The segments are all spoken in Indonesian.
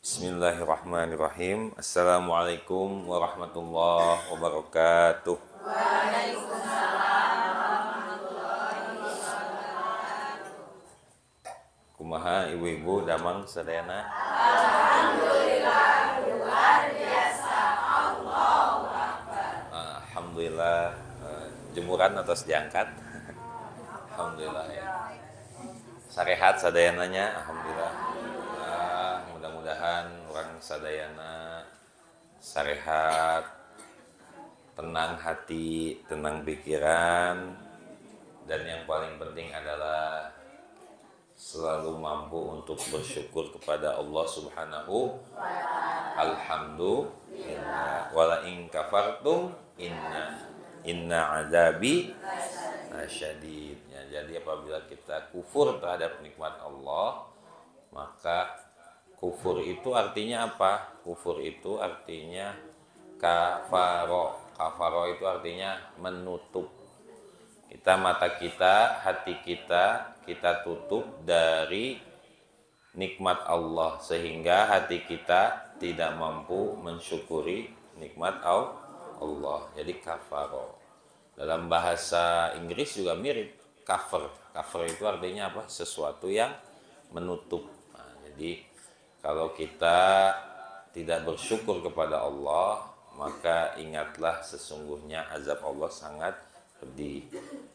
Bismillahirrahmanirrahim. Assalamualaikum warahmatullahi wabarakatuh. Kumaha ibu-ibu damang sadayana? Alhamdulillah. Jemuran atas diangkat. Alhamdulillah ya. Sarehat sadayananya, alhamdulillah. Mudah-mudahan orang sadayana sarehat, tenang hati, tenang pikiran, dan yang paling penting adalah selalu mampu untuk bersyukur kepada Allah Subhanahu. Alhamdulillah. Wala in kafartum inna azabi lasyadid. Jadi apabila kita kufur terhadap nikmat Allah, maka kufur itu artinya apa? Kufur itu artinya kafaro. Kafaro itu artinya menutup. Mata kita, hati kita tutup dari nikmat Allah sehingga hati kita tidak mampu mensyukuri nikmat Allah. Jadi kafaro. Dalam bahasa Inggris juga mirip. Cover itu artinya apa? Sesuatu yang menutup. Jadi kalau kita tidak bersyukur kepada Allah, maka ingatlah sesungguhnya azab Allah sangat pedih.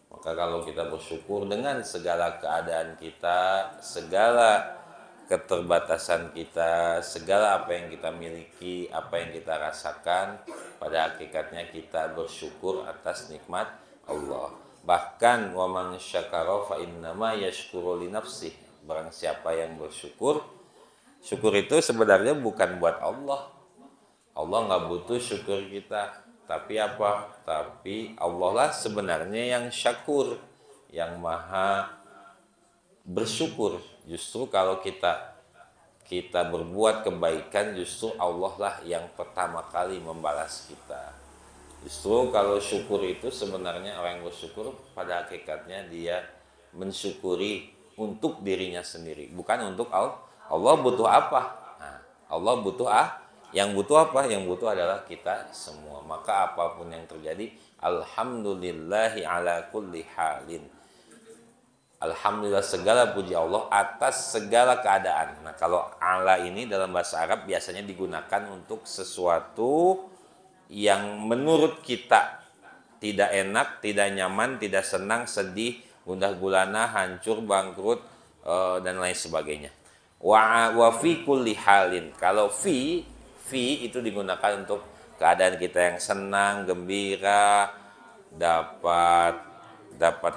Maka kalau kita bersyukur dengan segala keadaan kita, segala keterbatasan kita, segala apa yang kita miliki, apa yang kita rasakan, pada hakikatnya kita bersyukur atas nikmat Allah. Bahkan wa man syakara fa innama yashkuru li nafsih. Barang siapa yang bersyukur, syukur itu sebenarnya bukan buat Allah. Allah nggak butuh syukur kita. Tapi apa? Tapi Allah lah sebenarnya yang syakur, yang maha bersyukur. Justru kalau kita berbuat kebaikan, justru Allah lah yang pertama kali membalas kita. Justru kalau syukur itu sebenarnya orang yang bersyukur pada hakikatnya dia mensyukuri untuk dirinya sendiri, bukan untuk Allah. Allah butuh apa? Allah butuh yang butuh apa? Yang butuh adalah kita semua. Maka apapun yang terjadi, alhamdulillahi ala kulli halin. Alhamdulillah segala puji Allah atas segala keadaan. Nah, kalau ala ini dalam bahasa Arab biasanya digunakan untuk sesuatu yang menurut kita tidak enak, tidak nyaman, tidak senang, sedih, gundah gulana, hancur, bangkrut, dan lain sebagainya. Wa fi kulli halin. Kalau fi itu digunakan untuk keadaan kita yang senang, gembira, dapat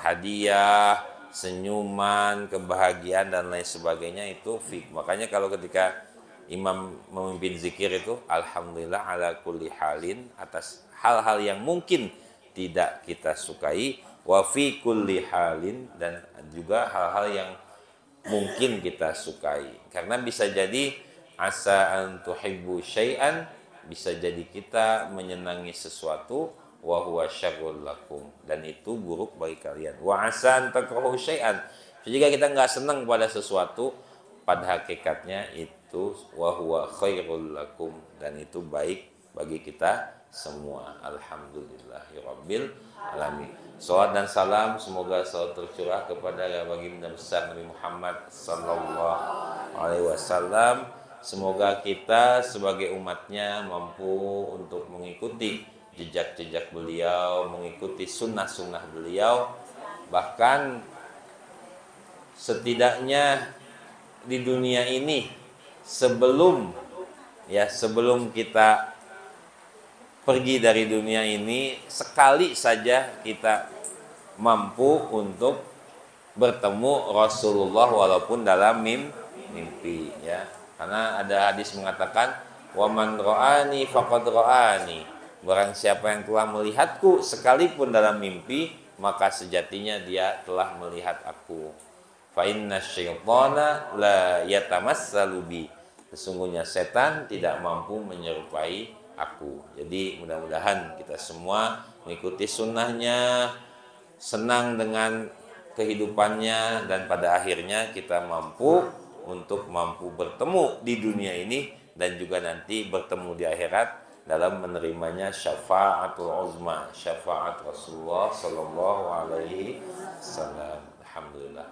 hadiah, senyuman, kebahagiaan dan lain sebagainya, itu fi. Makanya kalau ketika imam memimpin zikir itu alhamdulillah ala kulli halin, atas hal-hal yang mungkin tidak kita sukai, wa fi kulli halin, dan juga hal-hal yang mungkin kita sukai. Karena bisa jadi asa an tuhibbu syai'an, bisa jadi kita menyenangi sesuatu, wa huwa syarrul lakum, dan itu buruk bagi kalian. Wa asa an takrahu syai'an, jika kita enggak senang pada sesuatu, pada hakikatnya itu wa huwa khairul lakum, dan itu baik bagi kita semua. Alhamdulillahirabbil alamin. Salawat dan salam semoga selalu tercurah kepada baginda besar Nabi Muhammad sallallahu alaihi wasallam. Semoga kita sebagai umatnya mampu untuk mengikuti jejak-jejak beliau, mengikuti sunnah-sunnah beliau, bahkan setidaknya di dunia ini sebelum kita pergi dari dunia ini, sekali saja kita mampu untuk bertemu Rasulullah walaupun dalam mimpi, ya. Karena ada hadis mengatakan wa man ra'ani faqad ra'ani. Barang siapa yang telah melihatku sekalipun dalam mimpi, maka sejatinya dia telah melihat aku. Fa inna syaitana la yatamassalu bi. Sesungguhnya setan tidak mampu menyerupai aku. Jadi mudah-mudahan kita semua mengikuti sunnahnya, senang dengan kehidupannya, dan pada akhirnya kita mampu bertemu di dunia ini dan juga nanti bertemu di akhirat dalam menerimanya syafaatul uzma, syafaat Rasulullah sallallahu alaihi wasallam. Alhamdulillah.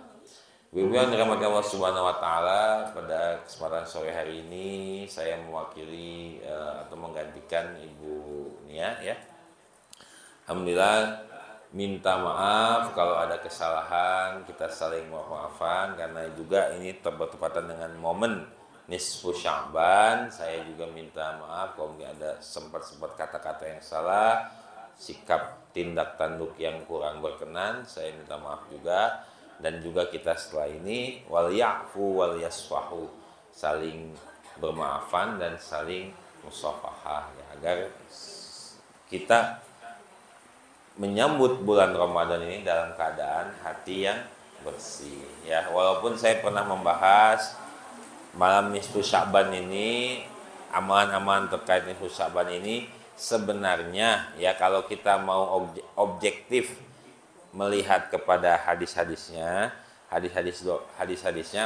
Ibu yang dirahmati Allah Subhanahu wa taala, pada kesempatan sore hari ini saya mewakili atau menggantikan Ibu Nia ya. Alhamdulillah, minta maaf kalau ada kesalahan, kita saling maaf-maafan karena juga ini bertepatan dengan momen nisfu Sya'ban. Saya juga minta maaf kalau ada sempat kata-kata yang salah, sikap tindak tanduk yang kurang berkenan, saya minta maaf juga. Dan juga kita setelah ini wal ya'fu wal yasfahu, saling bermaafan dan saling musafahah ya, agar kita menyambut bulan Ramadan ini dalam keadaan hati yang bersih ya. Walaupun saya pernah membahas malam nisfu Sya'ban ini, amalan-amalan terkait nisfu Sya'ban ini sebenarnya ya, kalau kita mau objektif melihat kepada hadis-hadisnya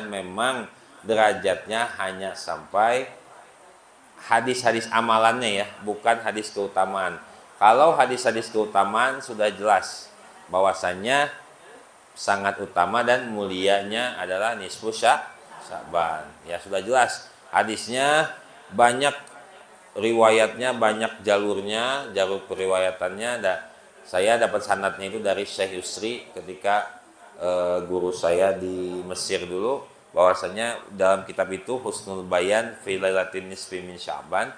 memang derajatnya hanya sampai hadis-hadis amalannya ya, bukan hadis keutamaan. Kalau hadis-hadis keutamaan sudah jelas bahwasannya sangat utama dan mulianya adalah nisfu Sya'ban. Ya sudah jelas. Hadisnya banyak riwayatnya, banyak jalurnya, jalur periwayatannya. Saya dapat sanadnya itu dari Syekh Yusri ketika guru saya di Mesir dulu, bahwasanya dalam kitab itu Husnul Bayan fi Lailatin Nisfi min Sya'ban,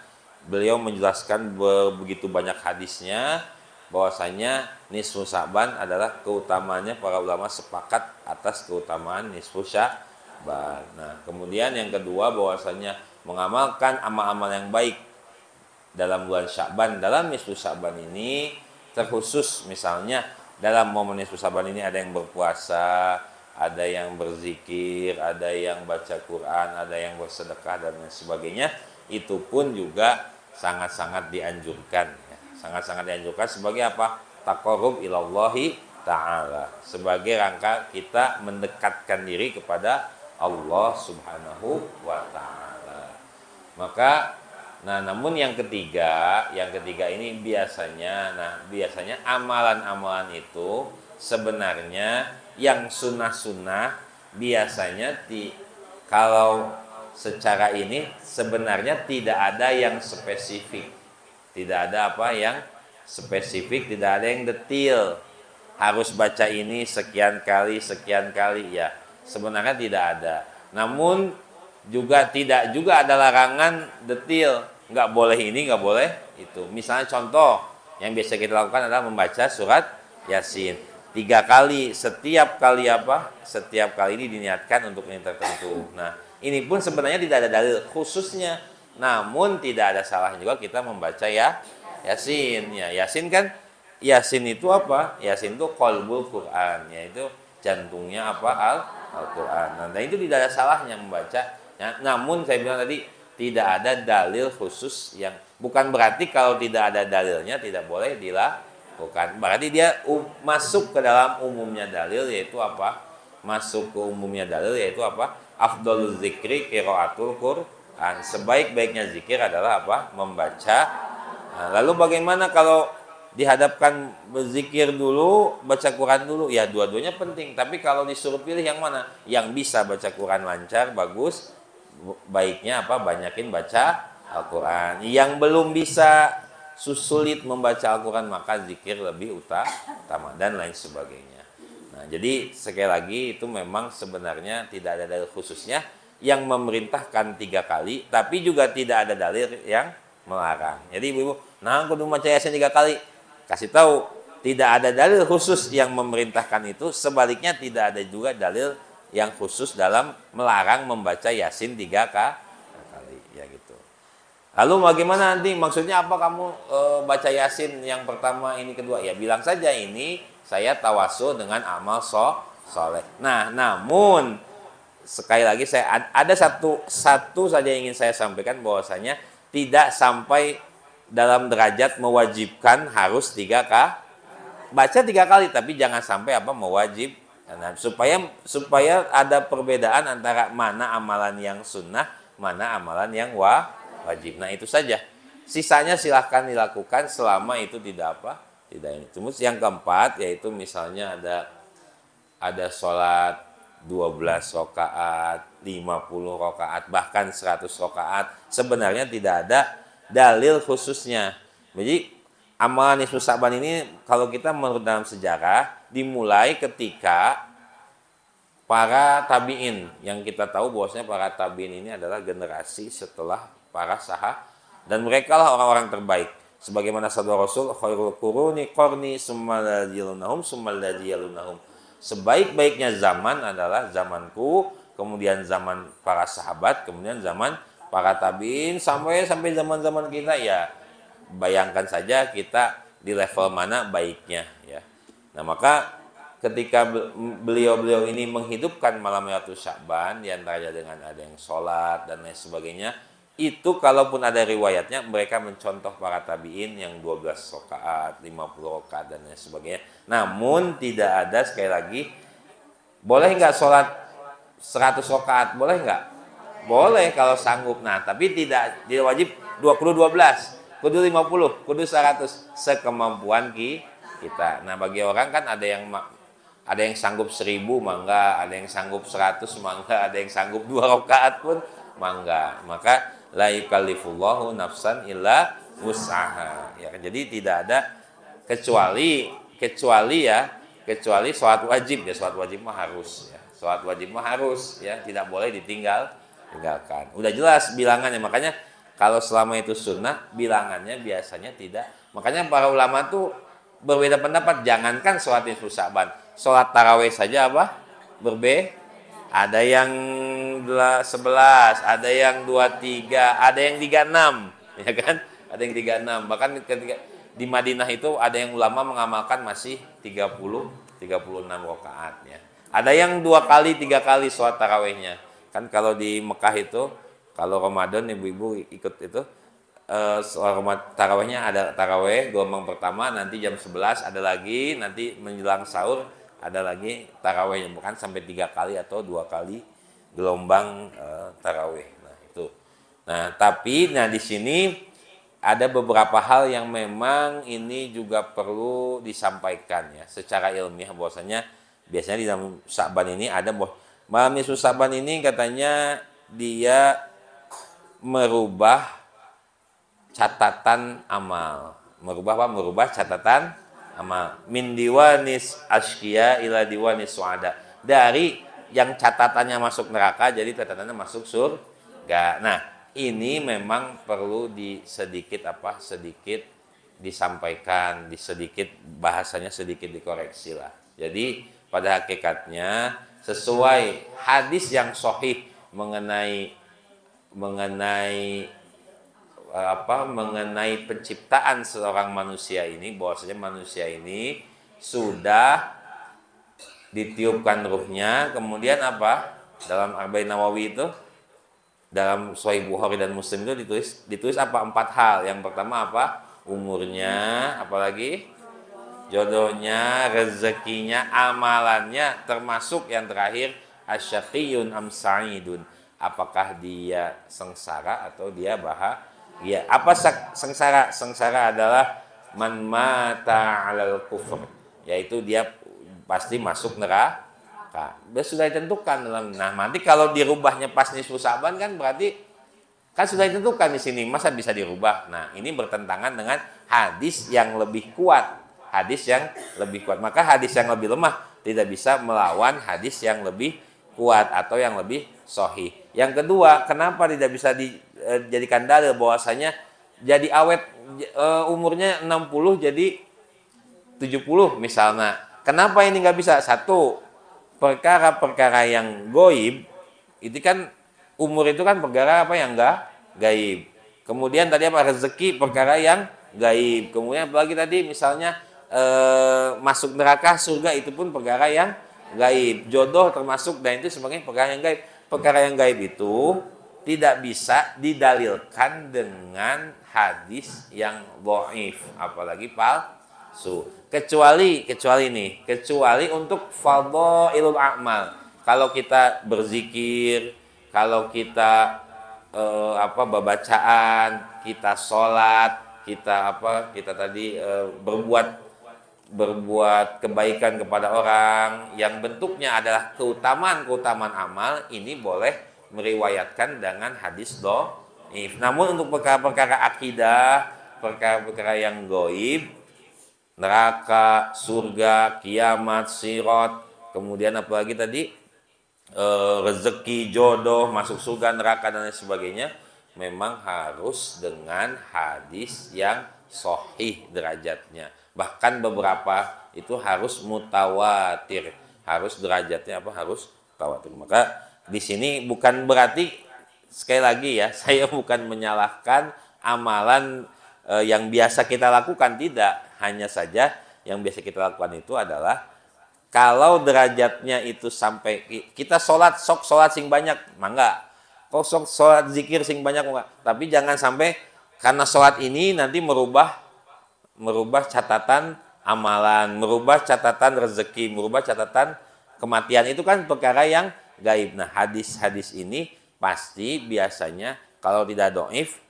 beliau menjelaskan begitu banyak hadisnya bahwasanya nisfu Sya'ban adalah keutamaannya, para ulama sepakat atas keutamaan nisfu Sya'ban. Nah, kemudian yang kedua bahwasanya mengamalkan amal-amal yang baik dalam bulan Sya'ban, dalam nisfu Sya'ban ini terkhusus, misalnya dalam momen nisfu Sya'ban ini ada yang berpuasa, ada yang berzikir, ada yang baca Quran, ada yang bersedekah dan lain sebagainya. Itu pun juga sangat-sangat dianjurkan ya. Sangat-sangat dianjurkan sebagai apa? Taqarrub ilallahi ta'ala, sebagai rangka kita mendekatkan diri kepada Allah Subhanahu wa ta'ala. Maka namun yang ketiga ini biasanya amalan-amalan itu sebenarnya yang sunnah-sunnah biasanya kalau secara ini sebenarnya tidak ada yang spesifik. Tidak ada apa yang spesifik, tidak ada yang detail. Harus baca ini sekian kali ya. Sebenarnya tidak ada. Namun tidak juga ada larangan detail. Nggak boleh ini, nggak boleh itu. Misalnya contoh yang biasa kita lakukan adalah membaca surat Yasin 3 kali. Setiap kali ini diniatkan untuk ini tertentu. Nah, ini pun sebenarnya tidak ada dalil khususnya. Namun tidak ada salahnya juga kita membaca Yasin. Ya, Yasin itu apa? Yasin itu qalbul Quran, yaitu jantungnya Al-Quran. Nah, itu tidak ada salahnya membaca. Ya, namun saya bilang tadi tidak ada dalil khusus, yang bukan berarti kalau tidak ada dalilnya tidak boleh dilakukan. Berarti dia masuk ke dalam umumnya dalil, yaitu apa? Masuk ke umumnya dalil yaitu apa? Afdhaluz zikri qiraatul Quran. Sebaik-baiknya zikir adalah apa? Membaca. Nah, lalu bagaimana kalau dihadapkan berzikir dulu, baca Quran dulu? Ya, dua-duanya penting. Tapi kalau disuruh pilih yang mana? Yang bisa baca Quran lancar, bagus, baiknya apa? Banyakin baca Al-Quran. Yang belum bisa, sulit membaca Al-Quran, maka zikir lebih utama dan lain sebagainya. Nah, jadi sekali lagi itu memang sebenarnya tidak ada dalil khususnya yang memerintahkan 3 kali, tapi juga tidak ada dalil yang melarang. Jadi ibu-ibu, nah kudu baca Yasin 3 kali. Kasih tahu, tidak ada dalil khusus yang memerintahkan itu. Sebaliknya tidak ada juga dalil yang khusus dalam melarang membaca Yasin 3 kali ya gitu. Lalu bagaimana nanti, maksudnya apa kamu baca Yasin yang pertama, ini kedua? Ya bilang saja ini saya tawasul dengan amal soleh. Nah, namun sekali lagi saya ada satu saja yang ingin saya sampaikan, bahwasanya tidak sampai dalam derajat mewajibkan harus 3 kali. Baca 3 kali, tapi jangan sampai apa mewajib. Nah, supaya ada perbedaan antara mana amalan yang sunnah, mana amalan yang wajib. Nah, itu saja. Sisanya silahkan dilakukan selama itu tidak apa? Tidak ini. Terus yang keempat yaitu misalnya ada sholat 12 rakaat, 50 rakaat, bahkan 100 rakaat. Sebenarnya tidak ada dalil khususnya. Jadi amalan nisfu Sa'ban ini kalau kita menurut dalam sejarah dimulai ketika para tabi'in, yang kita tahu bahwasanya para tabi'in ini adalah generasi setelah para sahabat dan mereka lah orang-orang terbaik. Sebagaimana sabda Rasul, khairul quruni qarni summal ladzina summal ladzina. Sebaik-baiknya zaman adalah zamanku, kemudian zaman para sahabat, kemudian zaman para tabi'in sampai zaman-zaman kita. Ya, bayangkan saja kita di level mana baiknya ya. Nah, maka ketika beliau-beliau ini menghidupkan malam Lailatul Sya'ban diantaranya dengan ada yang sholat dan lain sebagainya, itu kalaupun ada riwayatnya mereka mencontoh para tabi'in yang 12 rakaat, 50 rakaat dan lain sebagainya. Namun tidak ada, sekali lagi, boleh nggak sholat 100 rakaat? Boleh nggak? Boleh kalau sanggup. Nah, tapi tidak wajib 12, kudu 50, kudu 100 sekemampuan kita. Nah, bagi orang kan ada yang sanggup 1000 mangga, ada yang sanggup 100 mangga, ada yang sanggup 2 rakaat pun mangga. Maka la yukallifullahu nafsan illa wus'aha. Ya, jadi tidak ada kecuali sholat wajib ya. Sholat wajib mah harus ya. Sholat wajib mah harus ya, tidak boleh tinggalkan. Udah jelas bilangannya. Makanya kalau selama itu sunnah, bilangannya biasanya tidak. Makanya para ulama tuh berbeda pendapat. Jangankan sholat nisfu Sa'ban, sholat tarawih saja apa? Ada yang 11, ada yang 23, ada yang 36, ya kan? Ada yang 36. Bahkan ketika di Madinah itu ada yang ulama mengamalkan masih 36 rakaat ya. Ada yang 2 kali, 3 kali sholat tarawihnya. Kan kalau di Mekah itu, kalau Ramadan ibu-ibu ikut itu, tarawihnya ada tarawih gelombang pertama, nanti jam 11 ada lagi, nanti menjelang sahur ada lagi tarawihnya, bukan sampai 3 kali atau 2 kali gelombang tarawih. Nah, itu. Nah, tapi di sini ada beberapa hal yang memang ini juga perlu disampaikan ya secara ilmiah, bahwasanya biasanya di dalam Sa'ban ini ada malam nisfu Sa'ban ini katanya dia merubah catatan amal. Merubah catatan amal. Min diwanis asqiya ila diwanis suada. Dari yang catatannya masuk neraka jadi catatannya masuk surga. Nah, ini memang perlu sedikit disampaikan, bahasanya sedikit dikoreksi lah. Jadi pada hakikatnya sesuai hadis yang sahih mengenai penciptaan seorang manusia ini, bahwasanya manusia ini sudah ditiupkan ruhnya, kemudian dalam Arba'in Nawawi itu, dalam Sahih Bukhari dan Muslim itu ditulis 4 hal. Yang pertama umurnya, apalagi jodohnya, rezekinya, amalannya, termasuk yang terakhir asyaqiyun am sa'idun. Apakah dia sengsara atau dia bahagia? Apa sengsara? Sengsara adalah man mata 'alal kufr, yaitu dia pasti masuk neraka. Sudah ditentukan dalam. Nah, nanti kalau dirubahnya pas nisfu Sa'ban kan berarti kan sudah ditentukan di sini, masa bisa dirubah? Nah, ini bertentangan dengan hadis yang lebih kuat. Maka hadis yang lebih lemah tidak bisa melawan hadis yang lebih kuat atau yang lebih sahih. Yang kedua, kenapa tidak bisa dijadikan dalil bahwasanya jadi awet umurnya 60 jadi 70 misalnya. Kenapa ini nggak bisa? Satu, perkara-perkara yang goib itu kan, umur itu kan perkara yang nggak gaib. Kemudian tadi rezeki, perkara yang gaib. Kemudian apalagi tadi misalnya masuk neraka, surga, itu pun perkara yang gaib. Jodoh termasuk, dan itu sebagai perkara yang gaib. Perkara yang gaib itu tidak bisa didalilkan dengan hadis yang dhaif, apalagi palsu. Kecuali untuk fadhailul a'mal. Kalau kita berzikir, kalau kita babacaan, kita sholat, kita tadi berbuat kebaikan kepada orang yang bentuknya adalah keutamaan amal, ini boleh meriwayatkan dengan hadis dhaif. Namun untuk perkara-perkara akidah, perkara-perkara yang gaib, neraka, surga, kiamat, sirat, kemudian apalagi tadi rezeki, jodoh, masuk surga, neraka dan lain sebagainya, memang harus dengan hadis yang sahih derajatnya. Bahkan beberapa itu harus mutawatir, harus derajatnya harus mutawatir. Maka di sini bukan berarti, sekali lagi ya, saya bukan menyalahkan amalan yang biasa kita lakukan, tidak. Hanya saja yang biasa kita lakukan itu adalah kalau derajatnya itu sampai kita sholat sing banyak, mangga. Kok sholat zikir sing banyak enggak. Tapi jangan sampai karena sholat ini nanti merubah catatan amalan, merubah catatan rezeki, merubah catatan kematian. Itu kan perkara yang gaib. Nah, hadis-hadis ini pasti biasanya kalau tidak dhaif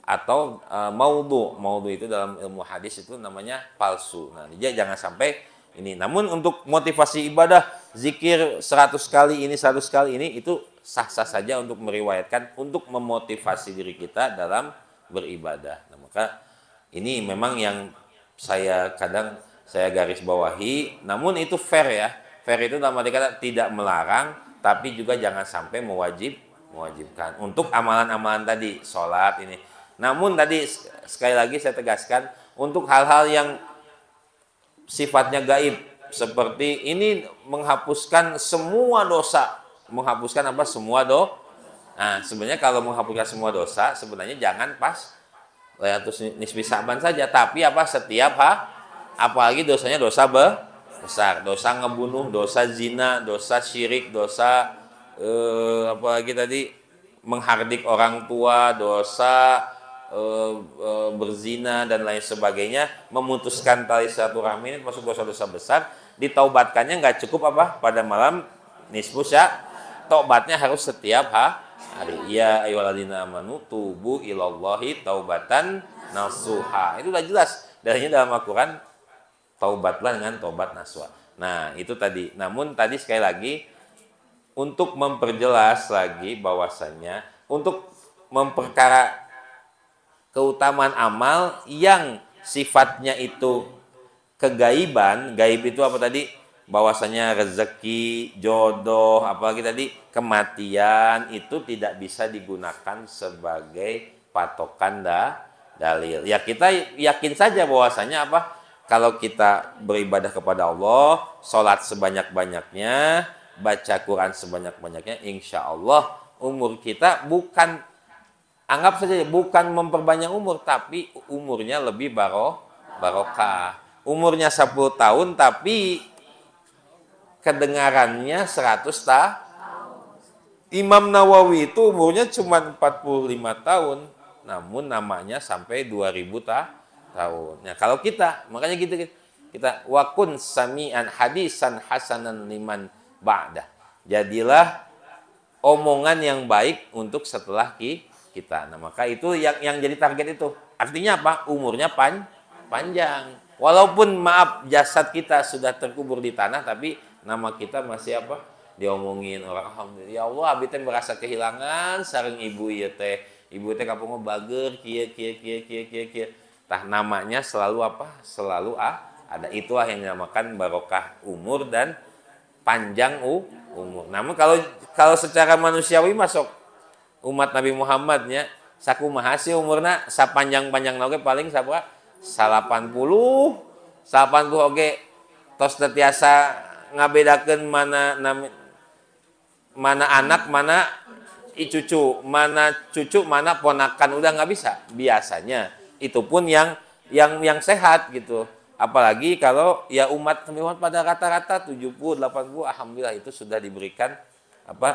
atau maudhu itu dalam ilmu hadis itu namanya palsu. Nah, jadi jangan sampai ini. Namun untuk motivasi ibadah, zikir 100 kali ini, 100 kali ini, itu sah-sah saja untuk meriwayatkan, untuk memotivasi diri kita dalam beribadah. Nah, maka ini memang yang kadang saya garis bawahi, namun itu fair ya. Fair itu dalam arti kata tidak melarang, tapi juga jangan sampai mewajibkan untuk amalan-amalan tadi, sholat ini. Namun tadi sekali lagi saya tegaskan, untuk hal-hal yang sifatnya gaib, seperti ini menghapuskan semua dosa. Menghapuskan semua dosa. Nah, sebenarnya kalau menghapuskan semua dosa, sebenarnya jangan pas Lailatul Nisfi Sa'ban saja, tapi setiap apalagi dosanya dosa besar, dosa ngebunuh, dosa zina, dosa syirik, dosa apalagi tadi menghardik orang tua, dosa berzina dan lain sebagainya, memutuskan tali silaturahmi, ini masuk dosa-dosa besar. Ditaubatkannya nggak cukup pada malam nisfu Sa'ban, taubatnya harus setiap hari. Ya ayyuhalladzina amanu tubu ilallahi taubatan nasuha. Itu udah jelas dalilnya dalam Al-Qur'an, taubatlah dengan taubat nasuha. Nah, itu tadi. Namun tadi sekali lagi untuk memperjelas lagi bahwasannya untuk memperkara keutamaan amal yang sifatnya itu kegaiban, gaib itu apa tadi? Bahwasanya rezeki, jodoh, apalagi tadi kematian, itu tidak bisa digunakan sebagai patokan dalil. Ya kita yakin saja bahwasanya kalau kita beribadah kepada Allah, sholat sebanyak-banyaknya, baca Quran sebanyak-banyaknya, insya Allah umur kita bukan memperbanyak umur, tapi umurnya lebih barokah. Umurnya 10 tahun tapi kedengarannya 100 tahun. Imam Nawawi itu umurnya cuma 45 tahun, namun namanya sampai 2000 tahun. Nah, kalau kita, makanya kita wakun sami'an hadisan hasanan liman ba'dah. Jadilah omongan yang baik untuk setelah kita. Nah, maka itu yang jadi target itu. Artinya umurnya panjang. Walaupun maaf jasad kita sudah terkubur di tanah, tapi nama kita masih diomongin orang. Alhamdulillah, ya Allah, abi teh merasa kehilangan sareng ibu ieu teh. Ibu teh kampung bager kieu. Tah namanya selalu Selalu ada. Itulah yang dinamakan barokah umur dan panjang umur. Namun kalau secara manusiawi masuk umat Nabi Muhammadnya sakumaha sih umurna sapanjang-panjang oge paling 80 oge tos tetiasa ngabedakeun mana anak, mana cucu, mana ponakan, udah nggak bisa. Biasanya itu pun yang sehat gitu. Apalagi kalau ya umat pada rata-rata 70, 80, alhamdulillah itu sudah diberikan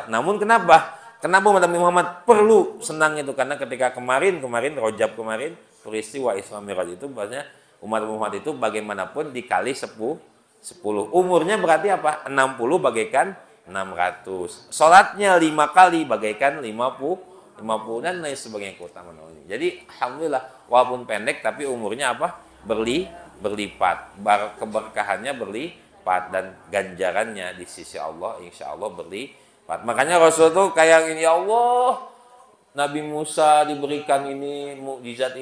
Namun kenapa umat Nabi Muhammad perlu senang itu? Karena ketika kemarin Rajab kemarin peristiwa Isra Mi'raj itu, bahasanya umat Muhammad itu bagaimanapun dikali 10, umurnya berarti 60 bagaikan 600. Salatnya 5 kali bagaikan 50. 50 dan lain sebagainya keutamaan ini. Jadi alhamdulillah walaupun pendek tapi umurnya apa? Berlipat. Keberkahannya berlipat dan ganjarannya di sisi Allah insya Allah berlipat. Makanya Rasul tuh kayak ini, ya Allah, Nabi Musa diberikan ini, mukjizat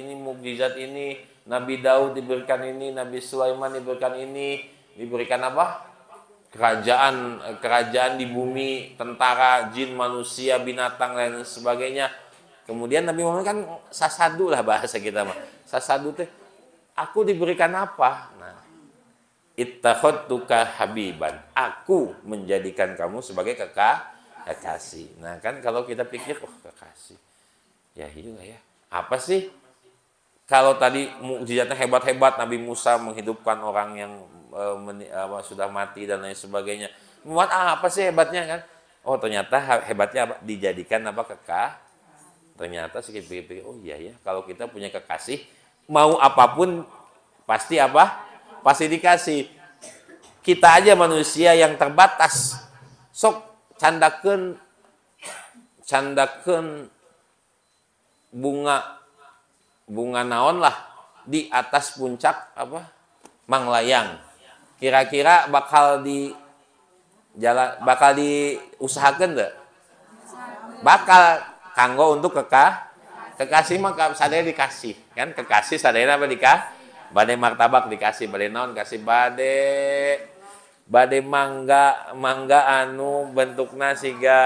ini, Nabi Daud diberikan ini, Nabi Sulaiman diberikan ini, diberikan apa? Kerajaan di bumi, tentara, jin, manusia, binatang dan sebagainya. Kemudian Nabi Muhammad kan sasadu lah bahasa kita mah. Sasadu teh aku diberikan apa? Nah, ittakhadtuka habiban. Aku menjadikan kamu sebagai kekasih. Nah, kan kalau kita pikir kekasih. Ya iya ya. Apa sih? Kalau tadi mukjizatnya hebat-hebat, Nabi Musa menghidupkan orang yang sudah mati dan lain sebagainya. Muat apa sih hebatnya kan? Oh ternyata hebatnya apa? Dijadikan apa Ternyata sedikit pikir, oh iya ya, kalau kita punya kekasih, mau apapun pasti apa? Pasti dikasih. Kita aja manusia yang terbatas. Sok candakeun bunga naon lah di atas puncak apa Manglayang, kira-kira bakal diusahakan deh, bakal kanggo untuk kekasih mah sadaya dikasih kan, kekasih sadaya apa bade martabak dikasih, bade naon kasih, bade mangga anu bentukna siga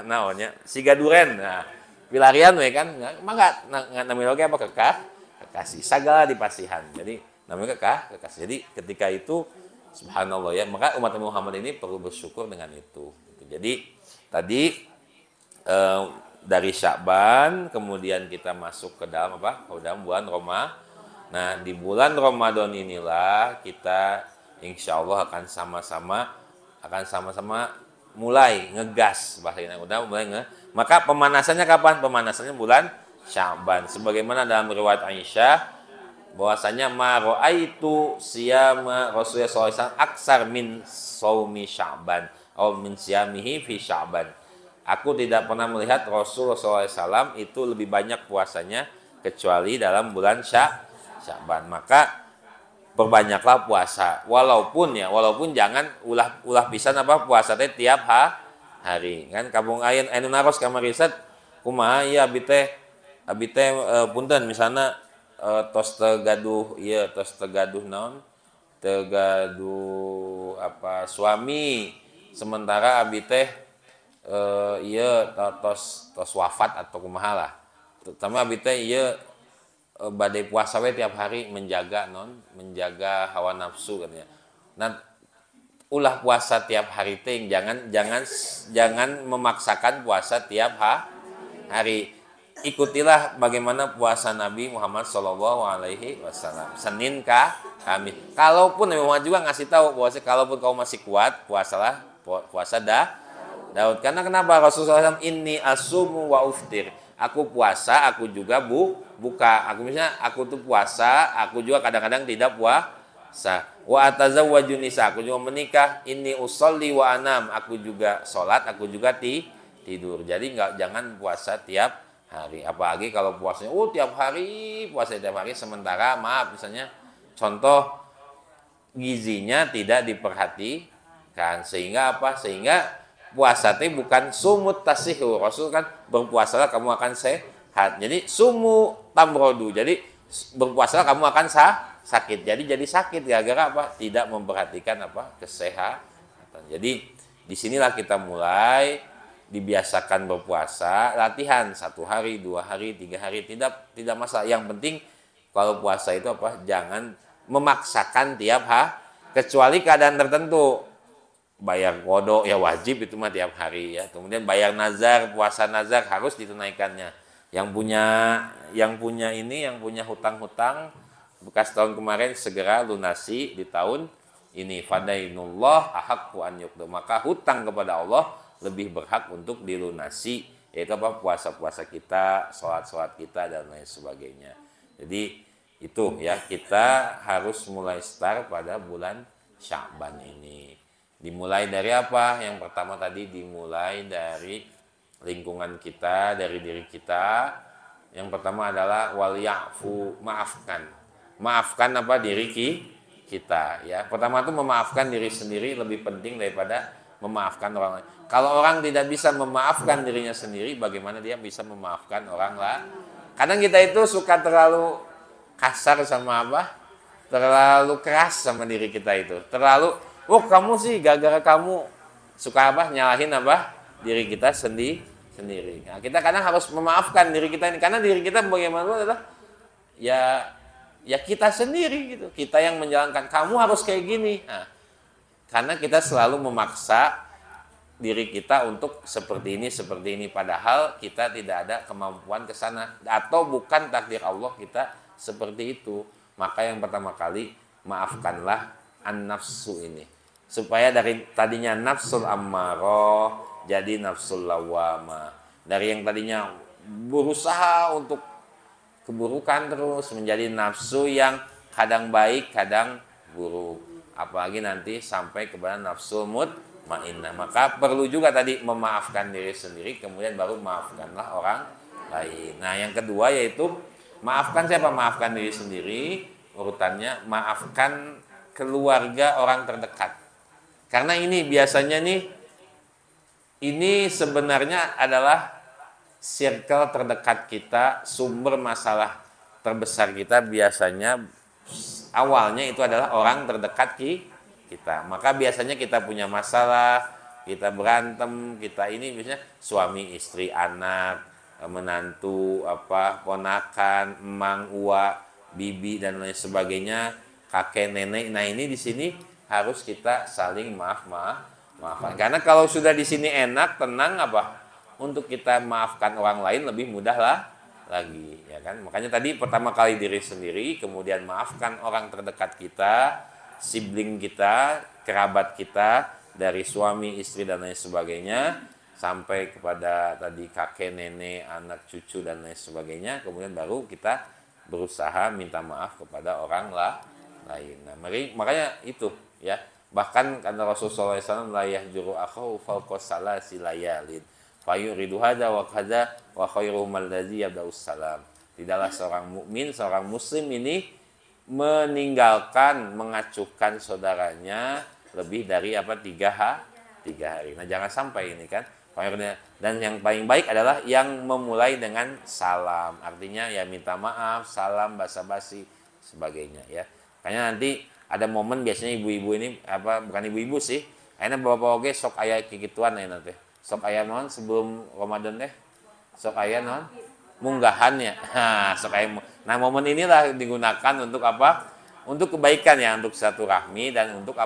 naonnya siga duren. Nah pilarian we kan mangga namanya apa kekasih segala dipasihan, jadi namanya kekasih. Jadi ketika itu subhanallah ya, maka umat Muhammad ini perlu bersyukur dengan itu. Jadi tadi dari Sya'ban kemudian kita masuk ke dalam apa? Ke dalam bulan Ramadan. Nah, di bulan Ramadan inilah kita insya Allah akan sama-sama mulai ngegas, bahasanya udah mulai maka pemanasannya kapan? Pemanasannya bulan Sya'ban. Sebagaimana dalam riwayat Aisyah bahwasanya ma raaitu siyama Rasulullah SAW aksar min saumi Sya'ban atau min siyamihi fi Sya'ban. Aku tidak pernah melihat Rasulullah SAW itu lebih banyak puasanya kecuali dalam bulan Sya'ban. Maka perbanyaklah puasa. Walaupun jangan ulah pisan apa puasa teh tiap hari. Kan kabung ayeun anu naros ka riset kumaha ieu abi teh punten misalna tos tegaduh naon? Tegaduh apa suami sementara abi teh tos wafat atau kumaha lah. Terutama abi teh badai puasa we tiap hari menjaga hawa nafsu katanya. Nah, ulah puasa tiap hari teh jangan memaksakan puasa tiap hari. Ikutilah bagaimana puasa Nabi Muhammad SAW Senin Kamis. Kalaupun Nabi Muhammad juga ngasih tahu bahwa kalaupun kau masih kuat puasa Daud. Karena kenapa? Rasulullah SAW inni asumu wa uftir. Aku puasa, aku juga buka. Aku tuh puasa, aku juga kadang-kadang tidak puasa. Wa atazawwaju nisa, aku juga menikah. Inni usolli wa anam, aku juga sholat, aku juga tidur. Jadi jangan puasa tiap hari. Apalagi kalau puasanya puasa tiap hari sementara misalnya contoh gizinya tidak diperhatikan sehingga puasa itu bukan sumut tasihu. Rasul kan berpuasalah kamu akan sehat. Jadi sumu tamrodu. Jadi berpuasalah kamu akan sakit. Jadi sakit gara-gara apa? Tidak memperhatikan kesehatan. Jadi disinilah kita mulai dibiasakan berpuasa, latihan 1 hari, 2 hari, 3 hari tidak masalah. Yang penting kalau puasa itu jangan memaksakan tiap hari kecuali keadaan tertentu. Bayar qada ya wajib itu mah tiap hari ya. Kemudian bayar nazar, puasa nazar harus ditunaikannya. Yang punya hutang-hutang bekas tahun kemarin segera lunasi di tahun ini. Fadainullah ahaqqu an yuqda. Maka hutang kepada Allah lebih berhak untuk dilunasi, yaitu puasa-puasa kita, sholat-sholat kita dan lain sebagainya. Jadi itu ya, kita harus mulai start pada bulan Sya'ban ini. Dimulai dari apa? Yang pertama tadi dimulai dari lingkungan kita, dari diri kita. Yang pertama adalah wal ya'fu, maafkan. Maafkan apa? Diri kita ya. Pertama itu memaafkan diri sendiri lebih penting daripada memaafkan orang lain. Kalau orang tidak bisa memaafkan dirinya sendiri, bagaimana dia bisa memaafkan orang lain? Kadang kita itu suka terlalu kasar sama apa? Terlalu keras sama diri kita itu. Terlalu, oh kamu sih gara-gara kamu suka apa? Nyalahin apa? Diri kita sendiri. Nah, kita kadang harus memaafkan diri kita ini karena diri kita bagaimana adalah ya kita sendiri gitu. Kita yang menjalankan. Kamu harus kayak gini. Nah, karena kita selalu memaksa diri kita untuk seperti ini, padahal kita tidak ada kemampuan ke sana atau bukan takdir Allah kita seperti itu. Maka yang pertama kali maafkanlah an-nafsu ini supaya dari tadinya nafsul ammarah jadi nafsul lawamah. Dari yang tadinya berusaha untuk keburukan terus menjadi nafsu yang kadang baik, kadang buruk. Apalagi nanti sampai kepada nafsu mutmainnah. Maka perlu juga tadi memaafkan diri sendiri, kemudian baru maafkanlah orang lain. Nah, yang kedua yaitu maafkan siapa? Maafkan diri sendiri. Urutannya maafkan keluarga orang terdekat. Karena ini biasanya nih, ini sebenarnya adalah circle terdekat kita, sumber masalah terbesar kita biasanya awalnya itu adalah orang terdekat kita. Maka biasanya kita punya masalah, kita berantem, kita ini biasanya suami, istri, anak, menantu, ponakan, emang, uwa, bibi dan lain sebagainya, kakek, nenek. Nah, ini di sini harus kita saling maafkan. Karena kalau sudah di sini enak, tenang untuk kita maafkan orang lain lebih mudah lah lagi, ya kan? Makanya tadi pertama kali diri sendiri, kemudian maafkan orang terdekat kita, sibling kita, kerabat kita, dari suami, istri dan lain sebagainya, sampai kepada tadi kakek, nenek, anak, cucu dan lain sebagainya. Kemudian baru kita berusaha minta maaf kepada orang lain. Nah, makanya itu ya. Bahkan kata Rasulullah SAW, la yahjuru akhahu fawqa salasi layalin. Fayuridu hadza wa kadza wa khairuhum allazi yabda'us salam. Tidaklah seorang mukmin, seorang muslim ini meninggalkan, mengacuhkan saudaranya lebih dari 3 hari. Nah, jangan sampai ini kan. Dan yang paling baik adalah yang memulai dengan salam. Artinya ya minta maaf, salam, basa-basi sebagainya ya. Kayaknya nanti ada momen biasanya ibu-ibu ini bukan ibu-ibu sih. Akhirnya bapak-bapak oke sok aya kikituan ya nanti. Sok aya non sebelum Ramadan teh. Sok aya non munggahan ya. Nah, momen inilah digunakan untuk Untuk kebaikan ya, untuk silaturahmi dan untuk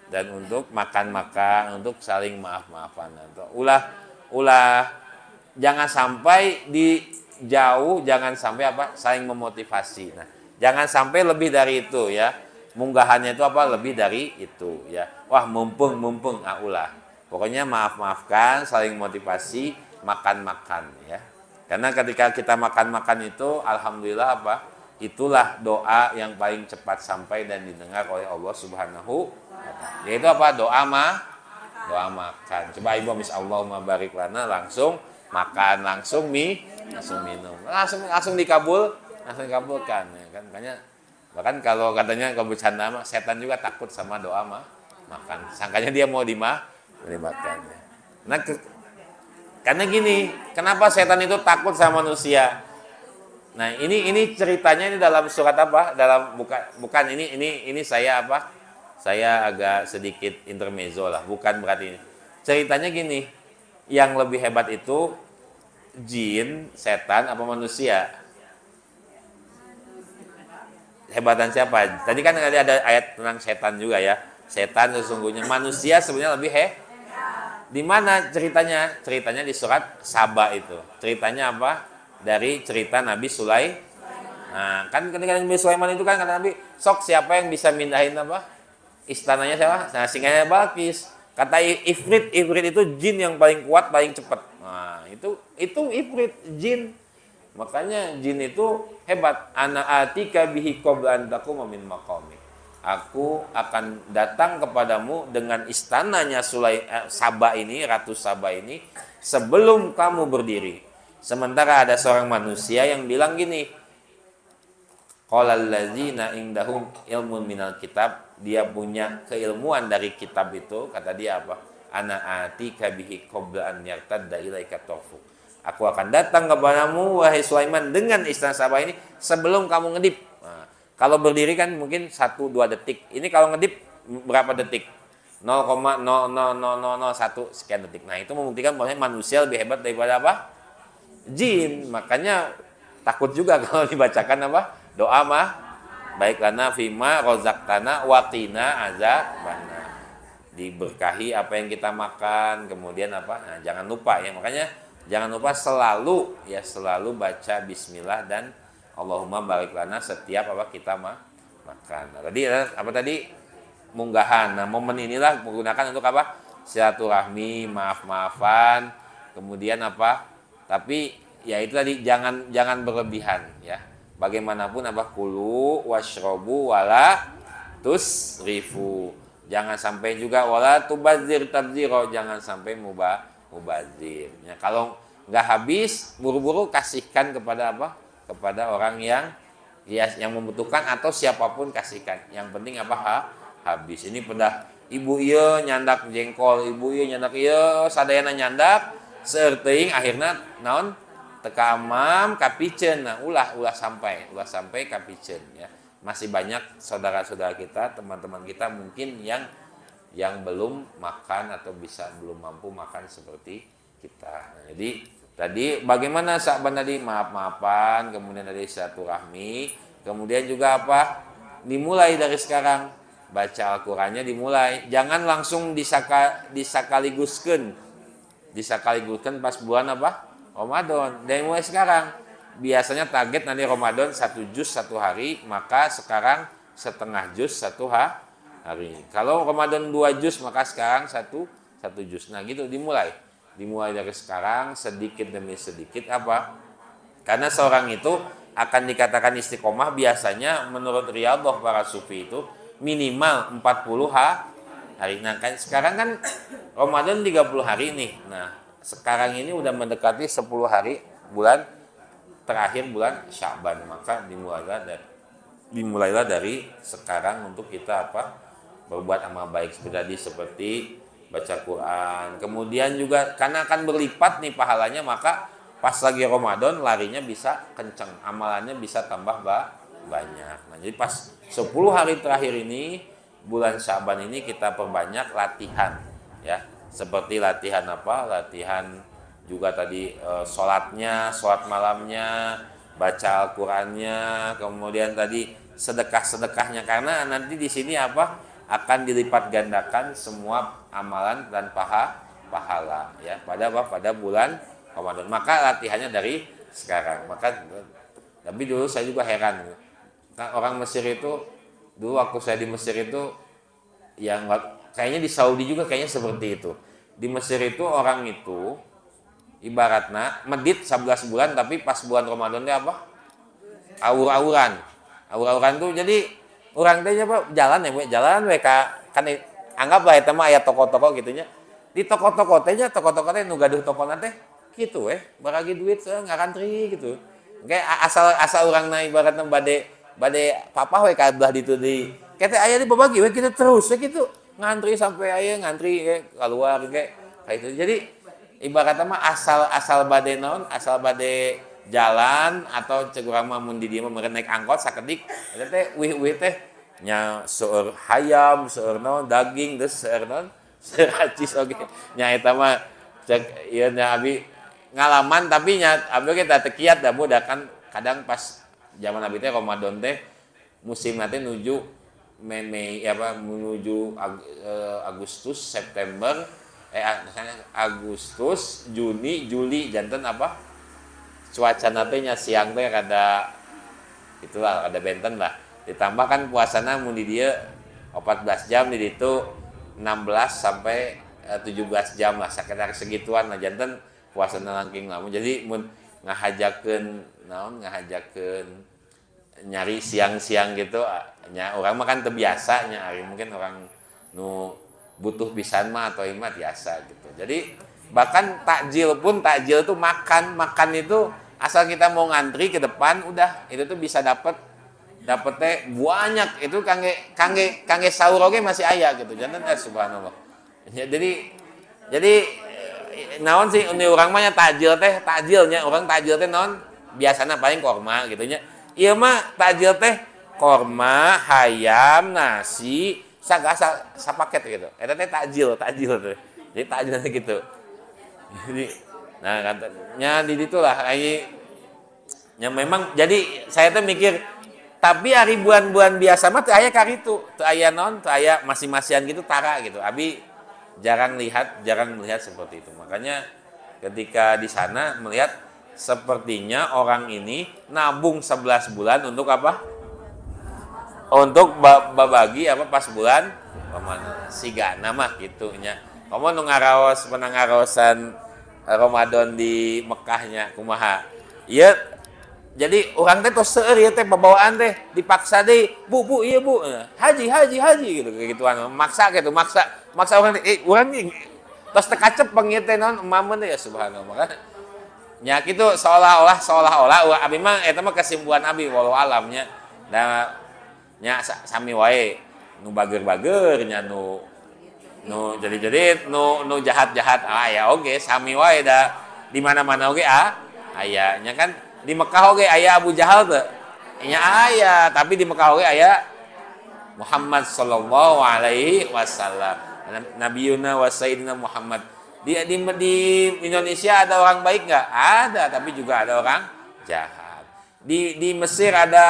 Dan untuk makan-makan, untuk saling maaf-maafan. Ulah jangan sampai jauh, jangan sampai saling memotivasi. Nah, jangan sampai lebih dari itu ya. Munggahannya itu lebih dari itu ya. Wah, mumpung ulah. Pokoknya maaf-maafkan, saling motivasi, makan-makan ya. Karena ketika kita makan-makan itu alhamdulillah itulah doa yang paling cepat sampai dan didengar oleh Allah Subhanahu wa ta'ala. Yaitu doa makan. Coba ibu Allahumma barik lana, langsung makan, langsung minum. Langsung dikabulkan ya kan. Makanya bahkan kalau katanya kalau bercanda setan juga takut sama doa makan. Sangkanya dia mau dimakan. Nah, karena gini, kenapa setan itu takut sama manusia? Nah, ini ceritanya ini dalam surat Dalam bukan ini saya Saya agak sedikit intermezzo lah, bukan berarti ini. Ceritanya gini, yang lebih hebat itu jin, setan apa manusia? Hebatan siapa? Tadi kan ada ayat tentang setan juga ya. Setan sesungguhnya, manusia sebenarnya lebih Di mana ceritanya? Ceritanya di surat Saba itu. Ceritanya dari cerita Nabi Sulaiman. Nah, kan ketika Nabi Sulaiman itu kan kata Nabi, sok siapa yang bisa mindahin istananya siapa? Nah, singanya Balkis. Kata Ifrit itu jin yang paling kuat, paling cepat. Nah, itu Ifrit jin. Makanya jin itu hebat. Ana atika bihi qabla an taquma min maqamik. Aku akan datang kepadamu dengan istananya Saba ini, Ratu Saba ini, sebelum kamu berdiri. Sementara ada seorang manusia yang bilang gini, qalal ladzina indahum ilmun minal kitab, dia punya keilmuan dari kitab itu, kata dia apa? Ana atika bihi qabla an yartadda ilaika tarfuk. Aku akan datang kepadamu wahai Sulaiman dengan istana Saba ini sebelum kamu ngedip. Nah, kalau berdiri kan mungkin 1-2 detik. Ini kalau ngedip berapa detik? 0,00001 sekian detik. Nah, itu membuktikan bahwa manusia lebih hebat daripada apa? Jin. Makanya takut juga kalau dibacakan apa? Doa mah baik lana fima rozaktana waqina azabana. Diberkahi apa yang kita makan, kemudian apa? Nah, jangan lupa ya. Makanya jangan lupa selalu baca bismillah dan Allahumma barik lana setiap apa kita makan. Nah, tadi apa tadi? Munggahan. Nah, momen inilah menggunakan untuk apa? Silaturahmi, maaf-maafan, kemudian apa? Tapi ya itu tadi jangan berlebihan ya. Bagaimanapun apa? Kulu washrobu wala tusrifu. Jangan sampai juga wala tubazir tabziro, jangan sampai mubazir. Ya, kalau nggak habis, buru-buru kasihkan kepada apa? Kepada orang yang membutuhkan atau siapapun kasihkan. Yang penting apa? Habis. Ini pada ibu iya nyandak jengkol, ibu iya nyandak iya sadayana nyandak, seerteuing akhirnya naon teka amam kapicen. Nah, ulah sampai kapicen ya. Masih banyak saudara-saudara kita, teman-teman kita mungkin yang belum makan atau belum mampu makan seperti kita. Nah, jadi tadi bagaimana sahabat tadi maaf-maafan, kemudian dari silaturahmi, kemudian juga apa? Dimulai dari sekarang baca Al-Qur'annya dimulai. Jangan langsung disakaliguskeun pas bulan apa? Ramadan. Dari mulai sekarang. Biasanya target nanti Ramadan 1 juz 1 hari, maka sekarang setengah juz 1 hari. Kalau Ramadan 2 juz, maka sekarang 1 juz. Nah gitu dimulai dari sekarang sedikit demi sedikit apa? Karena seorang itu akan dikatakan istiqomah biasanya menurut riyadhah para sufi itu minimal 40 hari. Nah kan sekarang kan Ramadan 30 hari nih. Nah sekarang ini udah mendekati 10 hari terakhir bulan Sya'ban, maka dimulailah dari sekarang untuk kita apa? Berbuat amal baik seperti baca Quran. Kemudian juga karena akan berlipat nih pahalanya, maka pas lagi Ramadan larinya bisa kenceng, amalannya bisa tambah banyak. Nah, jadi pas 10 hari terakhir ini bulan Sya'ban ini kita perbanyak latihan ya. Seperti latihan apa? Latihan juga tadi sholat malamnya, baca Al-Qur'annya, kemudian tadi sedekahnya, karena nanti di sini apa akan dilipat gandakan semua amalan dan pahala ya pada bulan Ramadan. Maka latihannya dari sekarang. Tapi dulu saya juga heran kan, orang Mesir itu dulu waktu saya di Mesir itu yang kayaknya di Saudi juga kayaknya seperti itu. Di Mesir itu orang itu ibaratnya medit 11 bulan, tapi pas bulan Ramadan itu apa? Aur-auran tuh, jadi orang teh apa jalan kan anggaplah eta mah aya toko-toko gitunya. Di toko-toko teh nu gaduh tokona teh kitu baragi duit ngantri gitu. Kayak asal urangna ibaratna bade papah we ka belah ditu di kete aya di babagi we kitu terus we kitu ngantri sampai aya ngantri keluar kayak itu. Jadi ibaratnya mah asal bade jalan atau cek urang mah mun di dieu mah naik angkot sakedik eta teh wih teh nya seueur hayam, seueur naon daging, terus seueur naon seueur acis oge. Nya eta mah cek ieu nya abi ngalaman, tapi nya abi ge teh kiat da budak kan kadang pas zaman abi teh Ramadan teh musim teh menuju Agustus, September Agustus, Juni, Juli, janten apa? Cuaca nya siang teh kada itulah ada benten lah. Ditambah kan puasana mun di dieu 14 jam, di ditu 16 sampai 17 jam lah, sakitar segituan lah janten puasana langking lamun. Jadi mun ngahajakeun nyari siang-siang gitu nya orang mah kan terbiasa nyari mungkin orang nu butuh pisan mah atau imat biasa gitu. Jadi bahkan takjil tuh makan itu asal kita mau ngantri ke depan udah itu tuh bisa dapetnya banyak itu kangge sahur oge masih aya gitu. Jangan subhanallah. Jadi naon sih ini orang mah nya takjilnya orang takjil teh naon biasana paling korma gitu nya. Ieu mah takjil teh korma, hayam, nasi, sagasa sapaket gitu. Eta teh takjil tuh. Jadi takjilnya gitu. Jadi nah katanya di itulah ini ya memang jadi saya tuh mikir tapi hari bulan-bulan biasa mah teu aya karitu, teu aya naon, teu aya masing-masian gitu tara gitu. Abi jarang melihat seperti itu. Makanya ketika di sana melihat sepertinya orang ini nabung 11 bulan untuk apa? Untuk babagi apa pas bulan Ramadan. Siga nama gitu nya. Kamu nu ngaraos penangarosan Ramadan di Mekahnya kumaha? Ieu jadi orang teh tos seueur ieu teh babawaan teh dipaksa deui, Bu ieu Bu. Haji gitu gituan. Maksa orang teh urang tos teu kacepeng ieu teh naon mamun ya subhanallah. Maka nya kitu seolah-olah abi mah eta mah kesimpulan abi walau alamnya. Da nya sami wae nu bager-bager nya nu jadi nu jahat-jahat aya oge sami wae da di mana-mana oge aya nya kan di Mekah oge aya Abu Jahal teh nya aya tapi di Mekah oge aya Muhammad sallallahu alaihi wasallam nabiyuna wa sayyidina Muhammad di Indonesia ada orang baik nggak? Ada tapi juga ada orang jahat. Di Mesir ada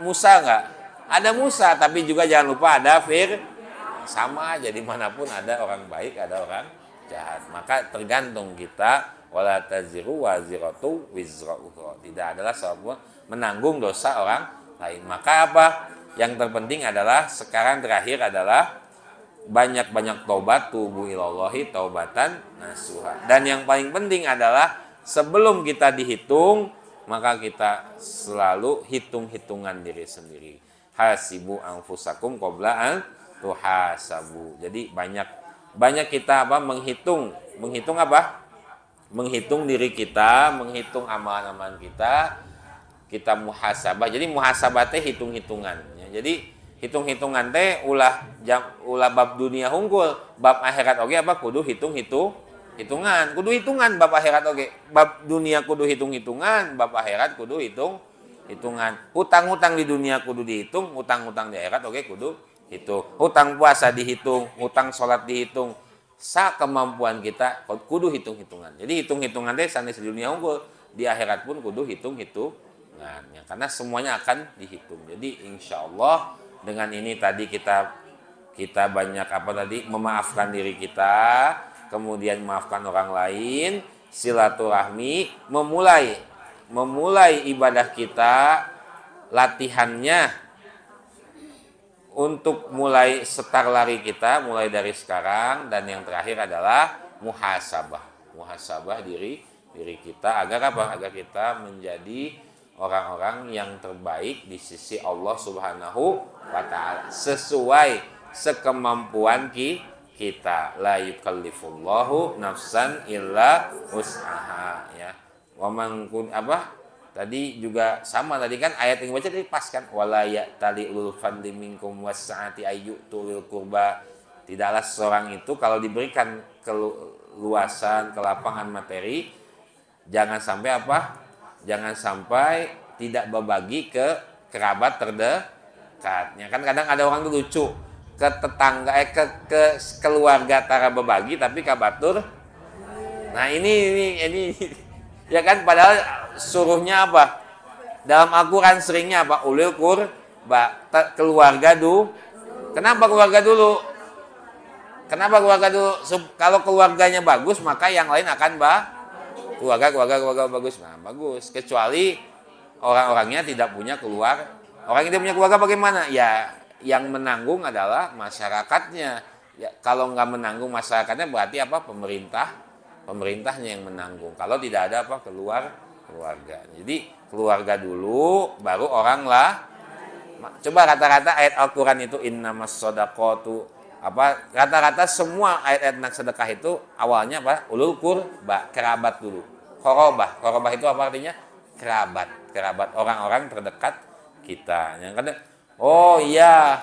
Musa nggak? Ada Musa tapi juga jangan lupa ada sama aja dimanapun ada orang baik ada orang jahat. Maka tergantung kita wala taziru waziratu wizra ukhra. Tidak adalah sebuah menanggung dosa orang lain. Maka apa? Yang terpenting adalah sekarang terakhir adalah banyak-banyak tobat tubuh ilallahi taubatan nasuha. Dan yang paling penting adalah sebelum kita dihitung maka kita selalu hitung-hitungan diri sendiri. Hasibu anfusakum qabla an tuhasabu. Jadi banyak kita apa menghitung apa? Menghitung diri kita, menghitung amalan-amalan kita muhasabah. Jadi muhasabah teh hitung-hitungan. Jadi hitung-hitungan teh ulah bab dunia hungkul, bab akhirat oge apa kudu hitungan, kudu hitungan bab akhirat oge. Bab dunia kudu hitung-hitungan, bab akhirat kudu hitungan. Hutang-hutang di dunia kudu dihitung, hutang-hutang di akhirat oge kudu hitung. Hutang puasa dihitung, hutang salat dihitung. Sa kemampuan kita kudu hitung-hitungan. Jadi hitung-hitungan teh sanes di dunia hungkul, di akhirat pun kudu hitung-hitungan. Ya, karena semuanya akan dihitung. Jadi insyaallah dengan ini tadi kita banyak memaafkan diri kita, kemudian memaafkan orang lain, silaturahmi, memulai ibadah kita, latihannya untuk mulai setar lari kita mulai dari sekarang, dan yang terakhir adalah muhasabah diri kita agar apa? Agar kita menjadi orang-orang yang terbaik di sisi Allah Subhanahu wa taala sesuai sekemampuan kita. La yukallifullahu nafsan illa wus'aha ya. Wa man tadi juga sama tadi kan ayat yang baca tadi pas kan wala ya'tali ulul fadli minkum was'ati ayyutul qurba. Tidaklah seorang itu kalau diberikan keluasan, kelapangan materi jangan sampai apa? Jangan sampai tidak berbagi ke kerabat terdekatnya. Kan kadang ada orang tuh lucu ke tetangga ke keluarga tara berbagi tapi kabatur. Nah ini ya kan padahal suruhnya apa? Dalam Al-Qur'an seringnya apa? Ulil qurba, keluarga dulu. Kenapa keluarga dulu? Kalau keluarganya bagus maka yang lain akan keluarga bagus. Nah, bagus. Kecuali orang-orangnya tidak punya keluarga. Orang yang tidak punya keluarga bagaimana? Ya, yang menanggung adalah masyarakatnya. Ya, kalau nggak menanggung masyarakatnya berarti apa? Pemerintahnya yang menanggung. Kalau tidak ada apa? Keluarga. Jadi keluarga dulu, baru orang Coba kata-kata ayat Al-Qur'an itu innamas shadaqatu apa kata-kata semua ayat-ayat tentang sedekah itu awalnya apa? Ulul qurba, kerabat dulu. Qorobah itu apa artinya? Kerabat orang-orang terdekat kita. Yang kadang oh iya,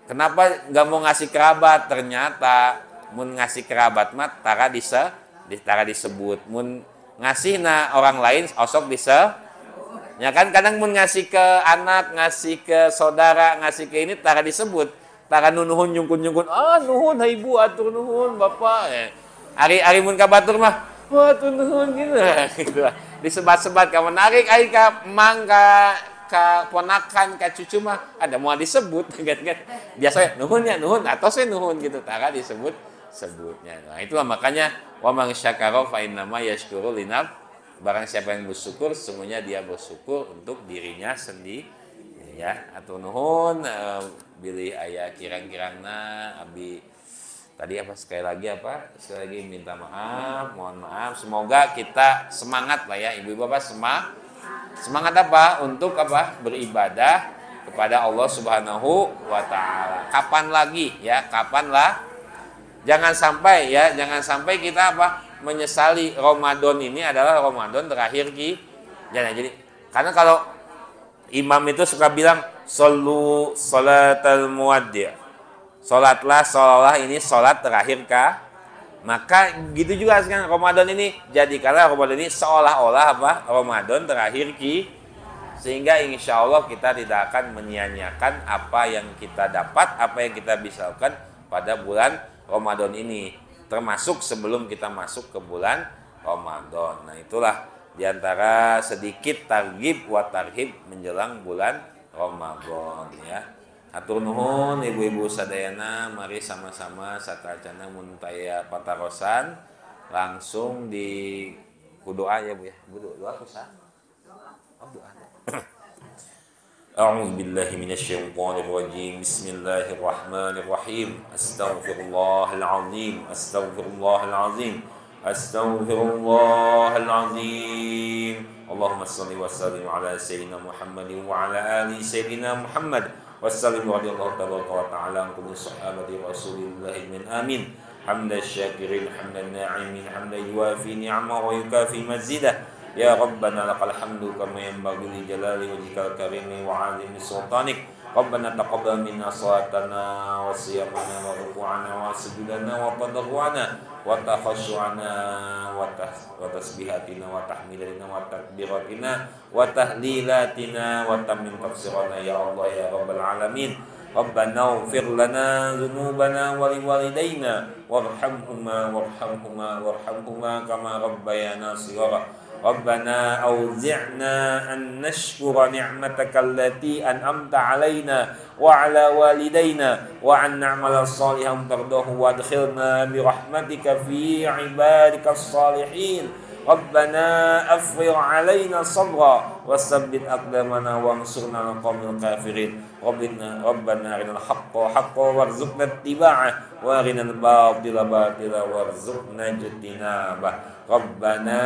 kenapa nggak mau ngasih kerabat? Ternyata mun ngasih kerabat mah tara disebut. Mun ngasih na orang lain osok ya kan kadang mun ngasih ke anak, ngasih ke saudara, ngasih ke ini tara disebut. Tara nuhun nyungkun. Nuhun ibu atur nuhun bapak. Ari mun ka batur mah wah atur nuhun gitu. Disebat-sebat ka menarik ai ka emang ka ponakan ka cucu mah ada mau disebut kan. Biasanya nuhun atau saya nuhun gitu tara sebutnya. Nah, itulah makanya wa man syakara fa innama yashkuru linaf. Barang siapa yang bersyukur, semuanya dia bersyukur untuk dirinya sendiri. Ya, atau nuhun bilih aya kirang-kirangna abi tadi sekali lagi minta maaf, mohon maaf. Semoga kita semangat lah ya, ibu-ibu semangat apa? Untuk beribadah kepada Allah Subhanahu wa taala. Kapan lagi ya? Jangan sampai kita menyesali Ramadan ini adalah Ramadan terakhir jadi karena kalau imam itu suka bilang shollu sholatal muwaddi', salatlah seolah ini salat terakhir maka gitu juga sekarang Ramadan ini jadikanlah Ramadan ini seolah-olah Ramadan terakhir sehingga insya Allah kita tidak akan menyia-nyiakan apa yang kita dapat, apa yang kita bisa lakukan pada bulan Ramadan ini, termasuk sebelum kita masuk ke bulan Ramadan. Nah, itulah diantara sedikit targhib wa tarhib menjelang bulan Ramadan ya. Atur nuhun ibu-ibu sadayana, mari sama-sama satacana mun taya patarosan langsung di doa ya Bu ya. Doa kusa. Doa. أعوذ بالله من الشيطان الرجيم بسم الله الرحمن الرحيم أستغفر الله العظيم أستغفر الله العظيم أستغفر الله العظيم اللهم صل وسلم على سيدنا محمد وعلى آل سيدنا محمد وسلم رضي الله تبارك وتعالى عن كل صحابة رسول الله من آمين حمد الشاكرين حمد الناعمين حمد يوافي نعمه ويكافي مزيده يا ربنا لك الحمد كما ينبغي لجلال وجهك الكريم وعظيم سلطانك ربنا تقبل منا صلاتنا وصيامنا وركوعنا وسجودنا وتضرعنا وتخشعنا وتسبيحاتنا وتحميدنا وتكبيراتنا وتهليلاتنا وتمن تفسيرنا يا الله يا رب العالمين ربنا اغفر لنا ذنوبنا ولوالدينا وارحمهما كما ربيانا صغارا ربنا أوزعنا أن نشكر نعمتك التي أنعمت علينا وعلى والدينا وأن نعمل صالحا ترضاه وادخلنا برحمتك في عبادك الصالحين ربنا أفرغ علينا صبرا وثبت أقدامنا وانصرنا على القوم الكافرين ربنا أرنا الحق حقا وارزقنا اتباعه وأرنا الباطل باطلا وارزقنا اجتنابه ربنا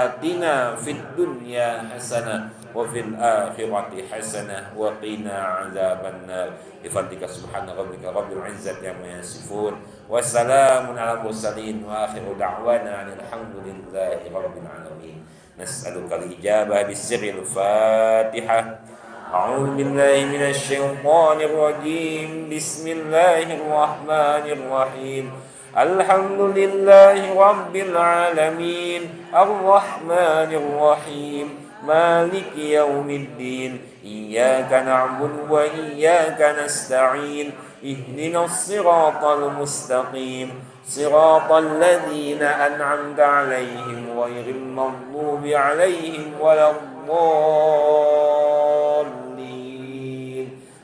آتنا في الدنيا حسنة وفي الآخرة حسنة وقنا عذاب النار بفضلك سبحان ربك رب العزة عما يصفون وسلام على المرسلين وآخر دعوانا أن الحمد لله رب العالمين نسألك الإجابة بالسر الفاتحة أعوذ بالله من الشيطان الرجيم بسم الله الرحمن الرحيم الحمد لله رب العالمين الرحمن الرحيم مالك يوم الدين إياك نعبد وإياك نستعين اهدنا الصراط المستقيم صراط الذين أنعمت عليهم غير المغضوب عليهم ولا الضالين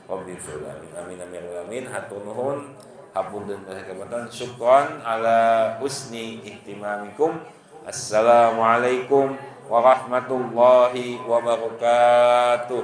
رب اغفر لنا آمين آمين آمين hatur nuhun hapunten kekabatan syukran ala husni ihtimamikum. Assalamualaikum warahmatullahi wabarakatuh.